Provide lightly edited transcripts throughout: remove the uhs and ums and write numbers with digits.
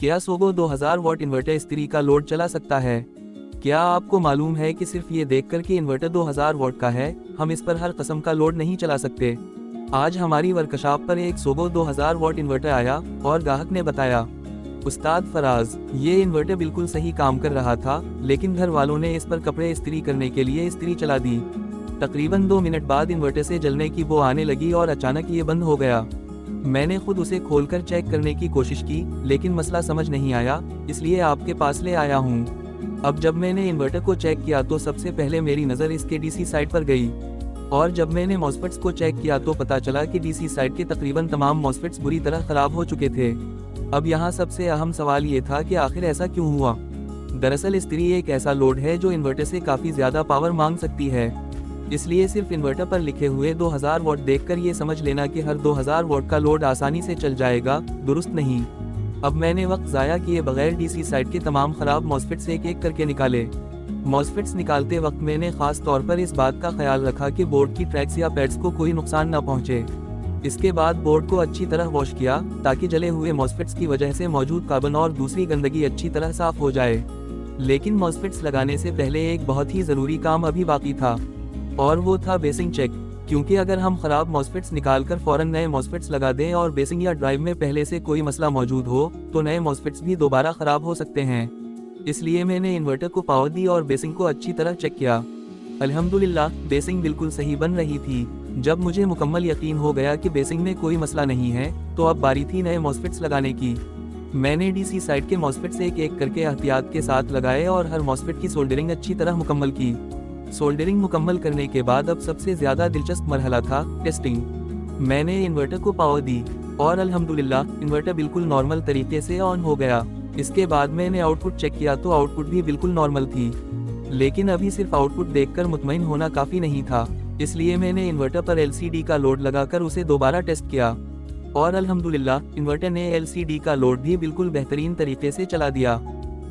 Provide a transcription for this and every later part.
क्या Sogou 2000 what inverter इस्त्री का लोड चला सकता है? क्या आपको मालूम है कि सिर्फ ये देखकर कि इन्वर्टर 2000 वॉट का है, हम इस पर हर किस्म का लोड नहीं चला सकते। आज हमारी वर्कशॉप पर एक सोगो 2000 वॉट इन्वर्टर आया और ग्राहक ने बताया, उस्ताद फराज, ये इन्वर्टर बिल्कुल सही काम कर रहा था, लेकिन घर वालों ने इस पर कपड़े इस्त्री करने के लिए इस्त्री चला दी। तकरीबन 2 मिनट बाद इन्वर्टर से जलने की बू आने लगी और अचानक ये बंद हो गया। मैंने खुद उसे खोलकर चेक करने की कोशिश की, लेकिन मसला समझ नहीं आया, इसलिए आपके पास ले आया हूँ। अब जब मैंने इन्वर्टर को चेक किया तो सबसे पहले मेरी नज़र इसके डीसी साइड पर गई, और जब मैंने मॉस्फेट्स को चेक किया तो पता चला कि डीसी साइड के तकरीबन तमाम मॉस्फेट्स बुरी तरह खराब हो चुके थे। अब यहाँ सबसे अहम सवाल ये था कि आखिर ऐसा क्यों हुआ। दरअसल इस्त्री एक ऐसा लोड है जो इन्वर्टर से काफ़ी ज़्यादा पावर मांग सकती है, इसलिए सिर्फ इन्वर्टर पर लिखे हुए 2000 वॉट देखकर ये समझ लेना कि हर 2000 वॉट का लोड आसानी से चल जाएगा, दुरुस्त नहीं। अब मैंने वक्त ज़ाया किए बगैर डीसी साइड के तमाम खराब मॉस्फेट्स एक एक करके निकाले। मॉस्फेट्स निकालते वक्त मैंने खास तौर पर इस बात का ख्याल रखा कि बोर्ड की ट्रैक्स या पैड्स को कोई नुकसान न पहुंचे। इसके बाद बोर्ड को अच्छी तरह वॉश किया ताकि जले हुए मॉस्फेट्स की वजह से मौजूद कार्बन और दूसरी गंदगी अच्छी तरह साफ हो जाए। लेकिन मॉस्फेट्स लगाने से पहले एक बहुत ही ज़रूरी काम अभी बाकी था, और वो था बेसिंग चेक। क्योंकि अगर हम खराब मॉस्फेट्स निकालकर फौरन नए मॉस्फेट्स लगा दें और बेसिंग या ड्राइव में पहले से कोई मसला मौजूद हो तो नए मॉस्फेट्स भी दोबारा खराब हो सकते हैं। इसलिए मैंने इन्वर्टर को पावर दी और बेसिंग को अच्छी तरह चेक किया। अल्हम्दुलिल्लाह बेसिंग बिल्कुल सही बन रही थी। जब मुझे मुकम्मल यकीन हो गया कि बेसिंग में कोई मसला नहीं है तो अब बारी थी नए मॉस्फेट्स लगाने की। मैंने डीसी साइड के मॉस्फेट्स एक एक करके एहतियात के साथ लगाए और हर मॉस्फेट की सोल्डरिंग अच्छी तरह मुकम्मल की। सोल्डरिंग मुकम्मल करने के बाद अब सबसे ज़्यादा दिलचस्प मरहला था टेस्टिंग। मैंने इन्वर्टर को पावर दी और अल्हम्दुलिल्लाह इन्वर्टर बिल्कुल नॉर्मल तरीके से ऑन हो गया। इसके बाद मैंने आउटपुट चेक किया तो आउटपुट भी बिल्कुल नॉर्मल थी। लेकिन अभी सिर्फ आउटपुट देखकर मुतमईन होना काफ़ी नहीं था, इसलिए मैंने इन्वर्टर पर एलसीडी का लोड लगाकर उसे दोबारा टेस्ट किया, और अल्हम्दुलिल्लाह इन्वर्टर ने एलसीडी का लोड भी बिल्कुल बेहतरीन तरीके से चला दिया।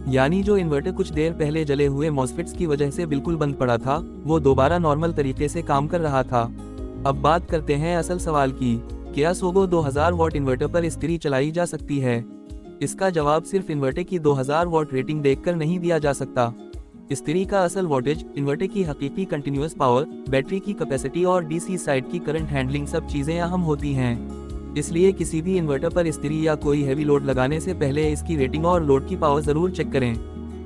यानी जो इन्वर्टर कुछ देर पहले जले हुए मॉस्फेट्स की वजह से बिल्कुल बंद पड़ा था, वो दोबारा नॉर्मल तरीके से काम कर रहा था। अब बात करते हैं असल सवाल की, क्या सोगो 2000 वॉट इन्वर्टर पर इस्त्री चलाई जा सकती है? इसका जवाब सिर्फ इन्वर्टर की 2000 वॉट रेटिंग देखकर नहीं दिया जा सकता। इस्त्री का असल वोल्टेज, इन्वर्टर की हकीकी कंटिन्यूअस पावर, बैटरी की कैपेसिटी और डीसी साइड की करंट हैंडलिंग सब चीज़ें अहम होती हैं। इसलिए किसी भी इन्वर्टर पर इस्त्री या कोई हैवी लोड लगाने से पहले इसकी रेटिंग और लोड की पावर ज़रूर चेक करें।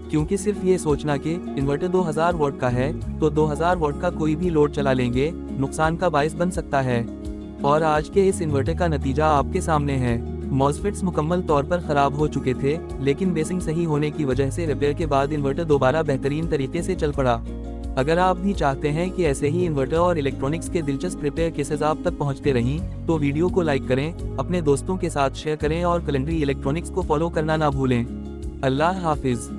क्योंकि सिर्फ ये सोचना कि इन्वर्टर 2000 वॉट का है तो 2000 वॉट का कोई भी लोड चला लेंगे, नुकसान का बायस बन सकता है। और आज के इस इन्वर्टर का नतीजा आपके सामने है। मॉस्फेट्स मुकम्मल तौर पर ख़राब हो चुके थे, लेकिन बेसिंग सही होने की वजह से रिपेयर के बाद इन्वर्टर दोबारा बेहतरीन तरीके से चल पड़ा। अगर आप भी चाहते हैं कि ऐसे ही इन्वर्टर और इलेक्ट्रॉनिक्स के दिलचस्प रिपेयर केसेस आप तक पहुंचते रहें, तो वीडियो को लाइक करें, अपने दोस्तों के साथ शेयर करें और कैलेंडरी इलेक्ट्रॉनिक्स को फॉलो करना ना भूलें। अल्लाह हाफिज़।